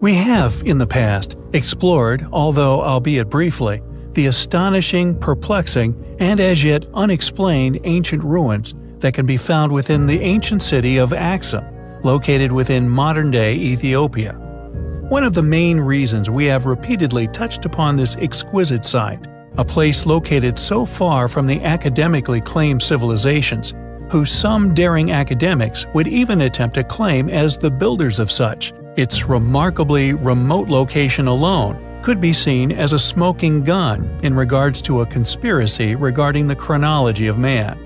We have, in the past, explored, although albeit briefly, the astonishing, perplexing, and as yet unexplained ancient ruins that can be found within the ancient city of Axum, located within modern-day Ethiopia. One of the main reasons we have repeatedly touched upon this exquisite site, a place located so far from the academically claimed civilizations, who some daring academics would even attempt to claim as the builders of such, its remarkably remote location alone could be seen as a smoking gun in regards to a conspiracy regarding the chronology of man.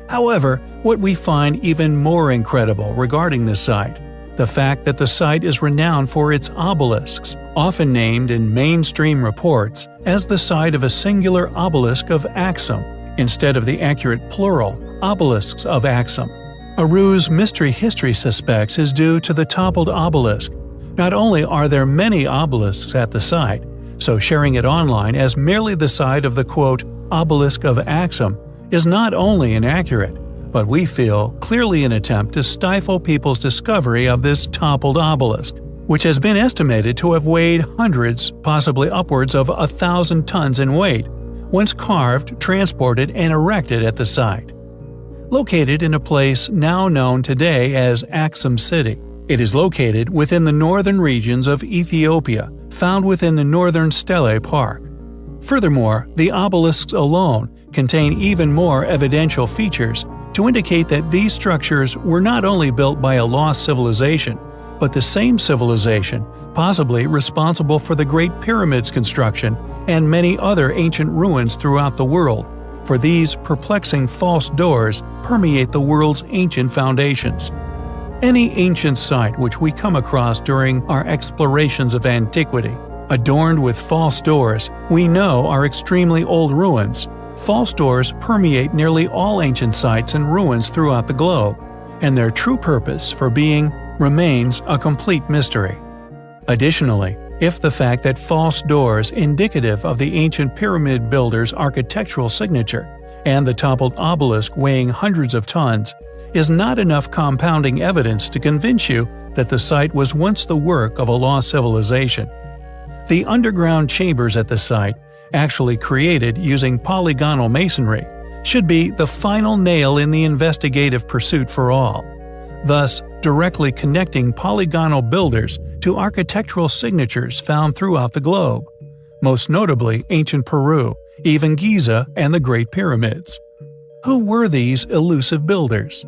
However, what we find even more incredible regarding this site, the fact that the site is renowned for its obelisks, often named in mainstream reports as the site of a singular obelisk of Axum, instead of the accurate plural, obelisks of Axum. A ruse mystery history suspects is due to the toppled obelisk. Not only are there many obelisks at the site, so sharing it online as merely the site of the quote, obelisk of Axum is not only inaccurate, but we feel clearly an attempt to stifle people's discovery of this toppled obelisk, which has been estimated to have weighed hundreds, possibly upwards of 1,000 tons in weight, once carved, transported, and erected at the site. Located in a place now known today as Axum City, it is located within the northern regions of Ethiopia, found within the northern Stele Park. Furthermore, the obelisks alone contain even more evidential features to indicate that these structures were not only built by a lost civilization, but the same civilization, possibly responsible for the Great Pyramid's construction and many other ancient ruins throughout the world, for these perplexing false doors permeate the world's ancient foundations. Any ancient site which we come across during our explorations of antiquity, adorned with false doors, we know are extremely old ruins. False doors permeate nearly all ancient sites and ruins throughout the globe, and their true purpose for being remains a complete mystery. Additionally, if the fact that false doors indicative of the ancient pyramid builders' architectural signature and the toppled obelisk weighing hundreds of tons is not enough compounding evidence to convince you that the site was once the work of a lost civilization. The underground chambers at the site, actually created using polygonal masonry, should be the final nail in the investigative pursuit for all, thus directly connecting polygonal builders to architectural signatures found throughout the globe, most notably ancient Peru, even Giza, and the Great Pyramids. Who were these elusive builders?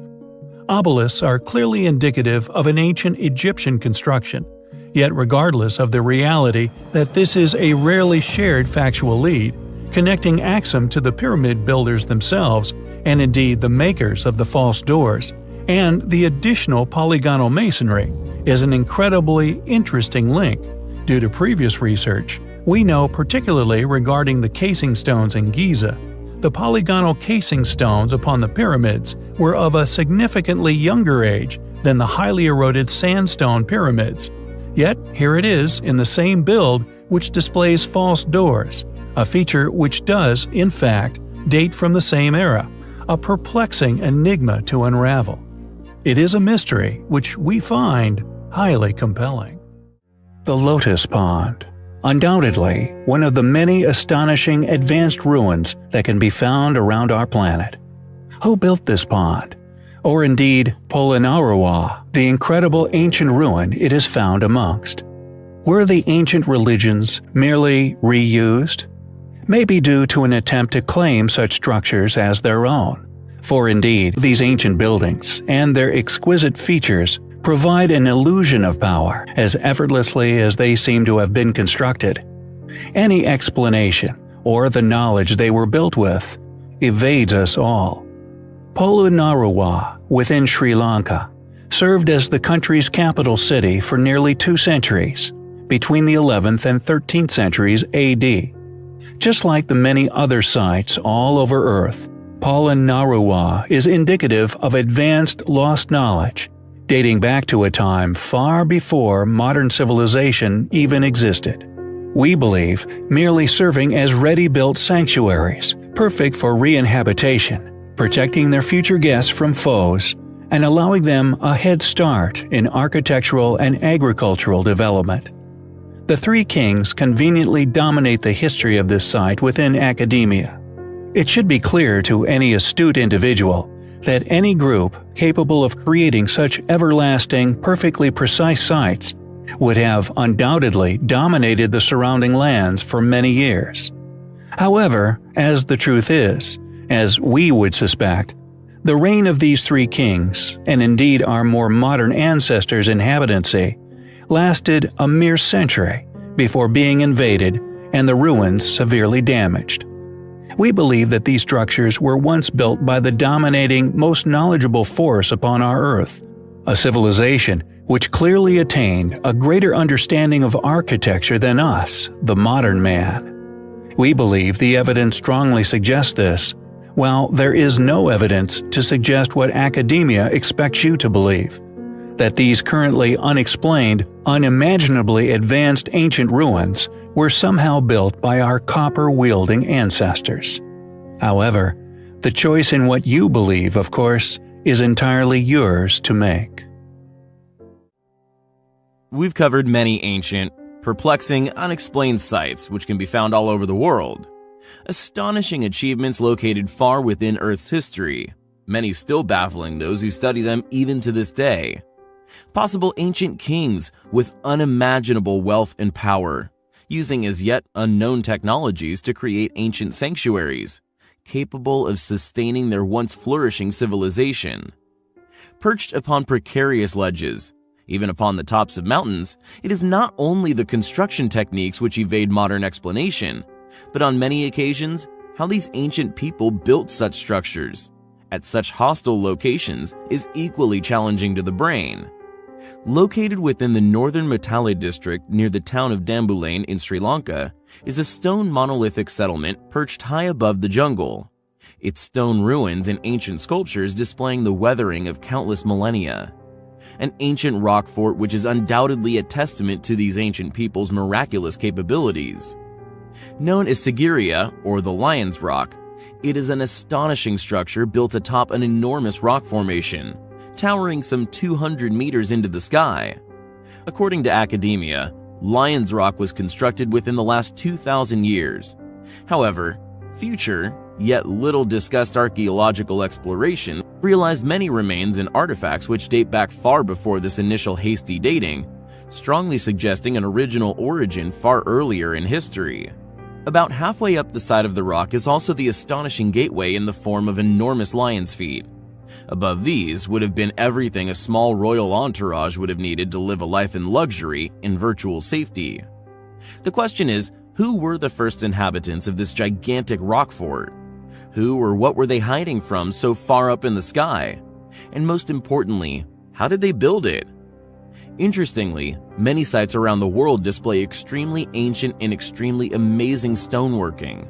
Obelisks are clearly indicative of an ancient Egyptian construction, yet regardless of the reality that this is a rarely shared factual lead, connecting Axum to the pyramid builders themselves, and indeed the makers of the false doors, and the additional polygonal masonry, is an incredibly interesting link. Due to previous research, we know particularly regarding the casing stones in Giza, the polygonal casing stones upon the pyramids were of a significantly younger age than the highly eroded sandstone pyramids. Yet here it is in the same build which displays false doors, a feature which does, in fact, date from the same era, a perplexing enigma to unravel. It is a mystery which we find highly compelling. The Lotus Pond. Undoubtedly, one of the many astonishing advanced ruins that can be found around our planet. Who built this pond? Or indeed, Polonnaruwa, the incredible ancient ruin it is found amongst? Were the ancient religions merely reused? Maybe due to an attempt to claim such structures as their own. For indeed, these ancient buildings and their exquisite features provide an illusion of power as effortlessly as they seem to have been constructed. Any explanation, or the knowledge they were built with, evades us all. Polonnaruwa, within Sri Lanka, served as the country's capital city for nearly 2 centuries, between the 11th and 13th centuries AD. Just like the many other sites all over Earth, Polonnaruwa is indicative of advanced lost knowledge, dating back to a time far before modern civilization even existed. We believe merely serving as ready-built sanctuaries, perfect for re-inhabitation, protecting their future guests from foes, and allowing them a head start in architectural and agricultural development. The three kings conveniently dominate the history of this site within academia. It should be clear to any astute individual that any group capable of creating such everlasting, perfectly precise sites would have undoubtedly dominated the surrounding lands for many years. However, as the truth is, as we would suspect, the reign of these three kings, and indeed our more modern ancestors' inhabitancy, lasted a mere century before being invaded and the ruins severely damaged. We believe that these structures were once built by the dominating, most knowledgeable force upon our Earth, a civilization which clearly attained a greater understanding of architecture than us, the modern man. We believe the evidence strongly suggests this, while there is no evidence to suggest what academia expects you to believe, that these currently unexplained, unimaginably advanced ancient ruins were somehow built by our copper-wielding ancestors. However, the choice in what you believe, of course, is entirely yours to make. We've covered many ancient, perplexing, unexplained sites which can be found all over the world. Astonishing achievements located far within Earth's history, many still baffling those who study them even to this day. Possible ancient kings with unimaginable wealth and power, using as yet unknown technologies to create ancient sanctuaries, capable of sustaining their once flourishing civilization. Perched upon precarious ledges, even upon the tops of mountains, it is not only the construction techniques which evade modern explanation, but on many occasions, how these ancient people built such structures at such hostile locations is equally challenging to the brain. Located within the northern Matale district near the town of Dambullane in Sri Lanka is a stone monolithic settlement perched high above the jungle, its stone ruins and ancient sculptures displaying the weathering of countless millennia. An ancient rock fort which is undoubtedly a testament to these ancient people's miraculous capabilities. Known as Sigiriya, or the Lion's Rock, it is an astonishing structure built atop an enormous rock formation, towering some 200 meters into the sky. According to academia, Lion's Rock was constructed within the last 2,000 years. However, future, yet little discussed archaeological exploration realized many remains and artifacts which date back far before this initial hasty dating, strongly suggesting an original origin far earlier in history. About halfway up the side of the rock is also the astonishing gateway in the form of enormous lion's feet. Above these would have been everything a small royal entourage would have needed to live a life in luxury and virtual safety. The question is, who were the first inhabitants of this gigantic rock fort? Who or what were they hiding from so far up in the sky? And most importantly, how did they build it? Interestingly, many sites around the world display extremely ancient and extremely amazing stoneworking.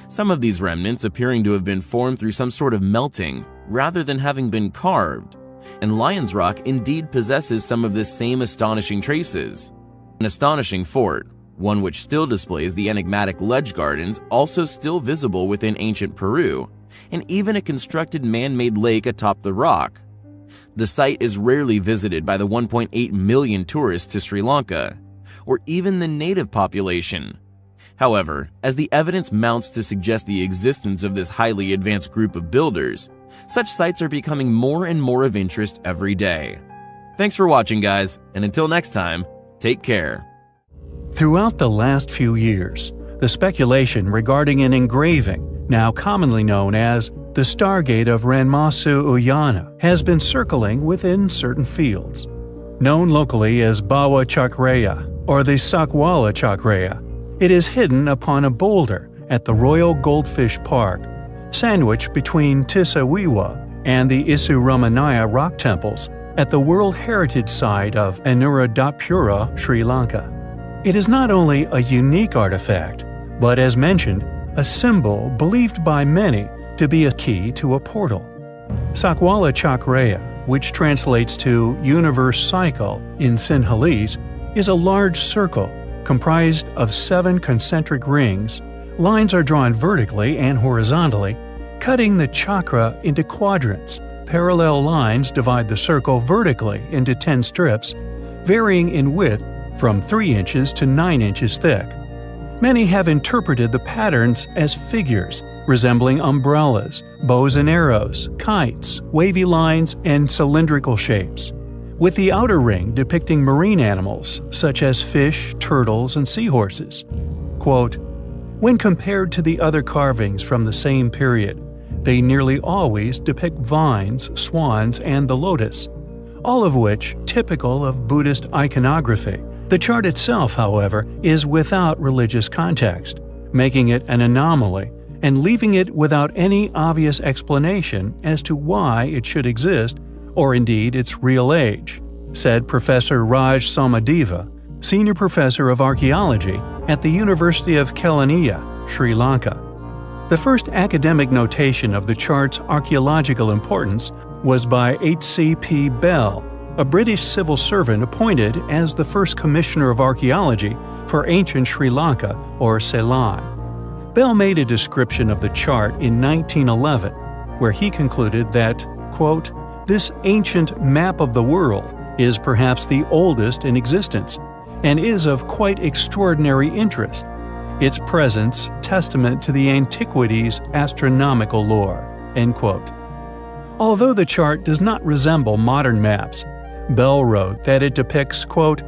Some of these remnants appearing to have been formed through some sort of melting, rather than having been carved, and Lion's Rock indeed possesses some of this same astonishing traces. An astonishing fort, one which still displays the enigmatic ledge gardens also still visible within ancient Peru, and even a constructed man-made lake atop the rock. The site is rarely visited by the 1.8 million tourists to Sri Lanka, or even the native population. However, as the evidence mounts to suggest the existence of this highly advanced group of builders, such sites are becoming more and more of interest every day. Thanks for watching, guys, and until next time, take care. Throughout the last few years, the speculation regarding an engraving, now commonly known as the Stargate of Ranmasu Uyana, has been circling within certain fields. Known locally as Bawa Chakreya or the Sakwala Chakreya, it is hidden upon a boulder at the Royal Goldfish Park, sandwiched between Tisawiwa and the Isuramanaya rock temples at the World Heritage Site of Anuradhapura, Sri Lanka. It is not only a unique artifact, but as mentioned, a symbol believed by many to be a key to a portal. Sakwala Chakreya, which translates to universe cycle in Sinhalese, is a large circle comprised of 7 concentric rings. Lines are drawn vertically and horizontally, cutting the chakra into quadrants. Parallel lines divide the circle vertically into 10 strips, varying in width from 3 inches to 9 inches thick. Many have interpreted the patterns as figures resembling umbrellas, bows and arrows, kites, wavy lines, and cylindrical shapes, with the outer ring depicting marine animals such as fish, turtles, and seahorses. Quote, "When compared to the other carvings from the same period, they nearly always depict vines, swans, and the lotus, all of which typical of Buddhist iconography. The chart itself, however, is without religious context, making it an anomaly and leaving it without any obvious explanation as to why it should exist or indeed its real age," said Professor Raj Somadeva, Senior Professor of Archaeology at the University of Kelaniya, Sri Lanka. The first academic notation of the chart's archaeological importance was by H.C.P. Bell, a British civil servant appointed as the first Commissioner of Archaeology for ancient Sri Lanka or Ceylon. Bell made a description of the chart in 1911, where he concluded that, quote, "This ancient map of the world is perhaps the oldest in existence, and is of quite extraordinary interest, its presence testament to the antiquity's astronomical lore." End quote. Although the chart does not resemble modern maps, Bell wrote that it depicts, quote,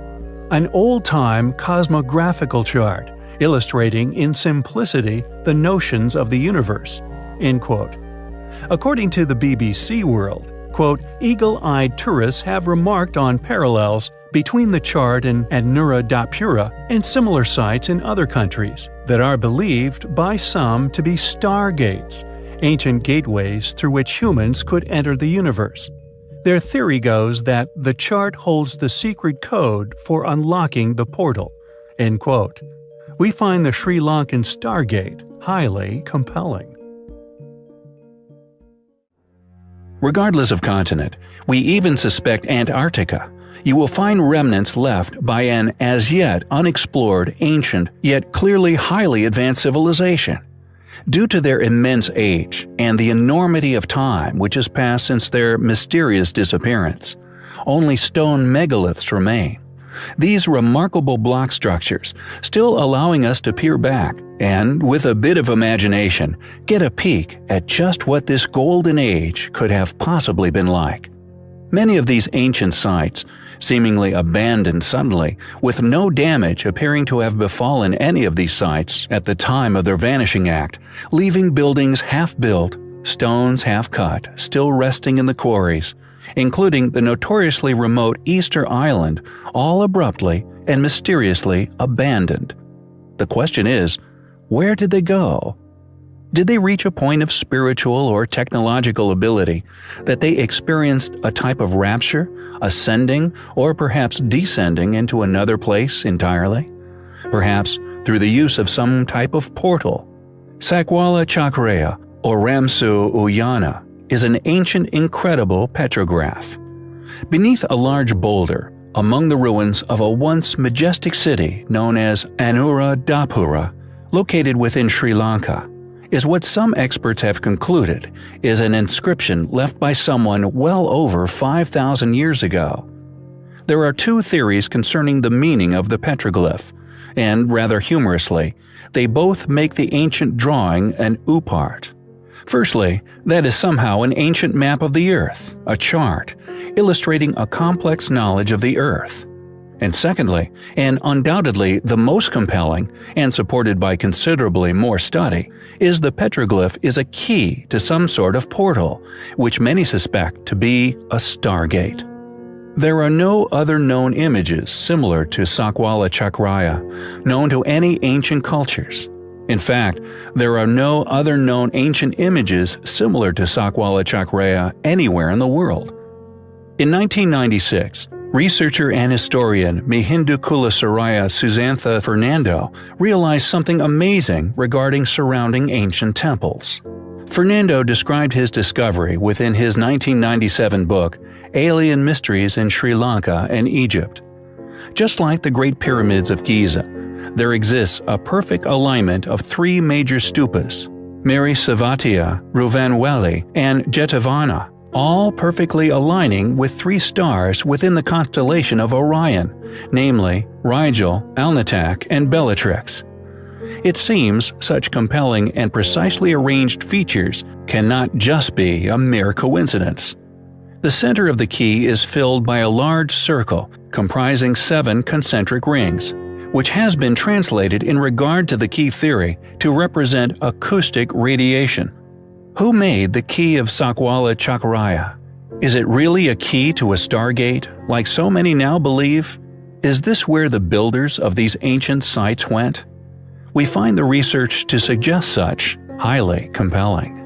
"an old-time cosmographical chart illustrating in simplicity the notions of the universe." End quote. According to the BBC World, quote, "eagle-eyed tourists have remarked on parallels between the chart and Anuradhapura and similar sites in other countries that are believed by some to be stargates, ancient gateways through which humans could enter the universe. Their theory goes that the chart holds the secret code for unlocking the portal." End quote. We find the Sri Lankan Stargate highly compelling. Regardless of continent, we even suspect Antarctica. You will find remnants left by an as-yet unexplored, ancient, yet clearly highly advanced civilization. Due to their immense age and the enormity of time which has passed since their mysterious disappearance, only stone megaliths remain. These remarkable block structures still allowing us to peer back and, with a bit of imagination, get a peek at just what this golden age could have possibly been like. Many of these ancient sites, seemingly abandoned suddenly, with no damage appearing to have befallen any of these sites at the time of their vanishing act, leaving buildings half-built, stones half-cut, still resting in the quarries, including the notoriously remote Easter Island, all abruptly and mysteriously abandoned. The question is, where did they go? Did they reach a point of spiritual or technological ability that they experienced a type of rapture, ascending or perhaps descending into another place entirely? Perhaps through the use of some type of portal. Sakwala Chakraya or Ramsu Uyana is an ancient incredible petrograph. Beneath a large boulder, among the ruins of a once majestic city known as Anuradhapura, located within Sri Lanka, is what some experts have concluded is an inscription left by someone well over 5,000 years ago. There are two theories concerning the meaning of the petroglyph, and rather humorously, they both make the ancient drawing an upart. Firstly, that is somehow an ancient map of the Earth, a chart, illustrating a complex knowledge of the Earth. And secondly, and undoubtedly the most compelling, and supported by considerably more study, is the petroglyph is a key to some sort of portal, which many suspect to be a stargate. There are no other known images similar to Sakwala Chakraya known to any ancient cultures. In fact, there are no other known ancient images similar to Sakwala Chakraya anywhere in the world. In 1996, researcher and historian Mihindu Kulasaraya Susantha Fernando realized something amazing regarding surrounding ancient temples. Fernando described his discovery within his 1997 book, Alien Mysteries in Sri Lanka and Egypt. Just like the Great Pyramids of Giza, there exists a perfect alignment of three major stupas, Mary Savatia, Ruvanweli, and Jetavana, all perfectly aligning with 3 stars within the constellation of Orion, namely Rigel, Alnitak, and Bellatrix. It seems such compelling and precisely arranged features cannot just be a mere coincidence. The center of the key is filled by a large circle comprising 7 concentric rings, which has been translated in regard to the key theory to represent acoustic radiation. Who made the key of Sakwala Chakraya? Is it really a key to a stargate, like so many now believe? Is this where the builders of these ancient sites went? We find the research to suggest such highly compelling.